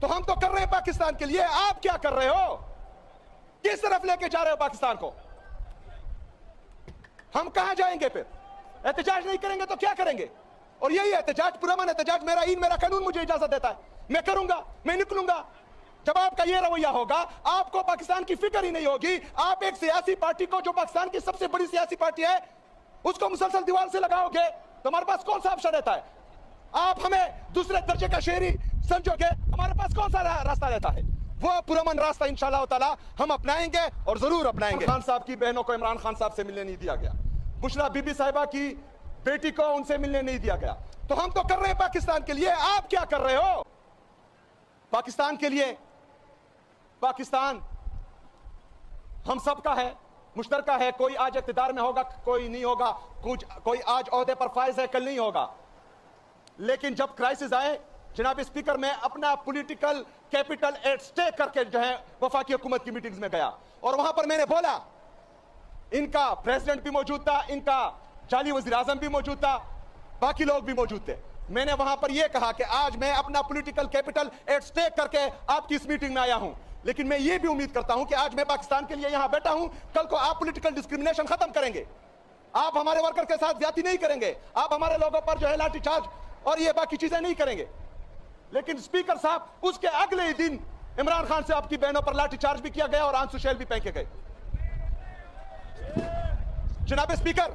تو ہم تو کر رہے ہیں پاکستان کے لیے، آپ کیا کر رہے ہو؟ کس طرف لے کے جا رہے ہو پاکستان کو؟ ہم کہاں جائیں گے پھر؟ احتجاج نہیں کریں گے تو کیا کریں گے؟ اور یہی احتجاج، پرامن احتجاج، میرا آئین میرا قانون مجھے اجازت دیتا ہے، میں کروں گا، میں نکلوں گا۔ جب آپ کا یہ رویہ ہوگا، آپ کو پاکستان کی فکر ہی نہیں ہوگی، آپ ایک سیاسی پارٹی کو جو پاکستان کی سب سے بڑی سیاسی پارٹی ہے اس کو مسلسل دیوار سے لگاؤ گے تو ہمارے پاس کون سا آپشن رہتا ہے؟ آپ ہمیں دوسرے درجے کا شہری سمجھو گے، ہمارے پاس کون سا راستہ رہتا ہے؟ وہ پرامن راستہ انشاءاللہ تعالی ہم اپنائیں گے اور ضرور اپنائیں گے۔ خان صاحب کی بہنوں کو عمران خان صاحب سے ملنے نہیں دیا گیا، بشرا بی بی صاحبہ کی بیٹی کو ان سے ملنے نہیں دیا گیا، تو ہم تو کر رہے ہیں پاکستان کے لیے، آپ کیا کر رہے ہو؟ پاکستان کے لیے، پاکستان ہم سب کا ہے، مشترکہ ہے، کوئی آج اقتدار میں ہوگا، کوئی نہیں ہوگا، کوئی آج عہدے پر فائز ہے، کل نہیں ہوگا، لیکن جب کرائسس آئے جناب اسپیکر، میں اپنا پولیٹیکل کیپٹل ایٹ سٹیک کر کے جو ہے وفاقی حکومت کی میٹنگز میں گیا، اور وہاں پر میں نے بولا، ان کا پریزیڈنٹ بھی موجود تھا، ان کا جعلی وزیر اعظم بھی موجود تھا، باقی لوگ بھی موجود تھے، میں نے وہاں پر یہ کہا کہ آج میں اپنا پولیٹیکل کیپٹل ایٹ سٹیک کر کے آپ کی اس میٹنگ میں آیا ہوں، لیکن میں یہ بھی امید کرتا ہوں کہ آج میں پاکستان کے لیے یہاں بیٹھا ہوں، کل کو آپ پولیٹیکل ڈسکریمنیشن ختم کریں گے، آپ ہمارے ورکر کے ساتھ زیادتی نہیں کریں گے، آپ ہمارے لوگوں پر جو ہے لاٹھی چارج اور یہ باقی چیزیں نہیں کریں گے۔ لیکن اسپیکر صاحب، اس کے اگلے ہی دن عمران خان سے آپ کی بہنوں پر لاٹھی چارج بھی کیا گیا اور آنسو شیل بھی پھینکے گئے۔ جناب اسپیکر،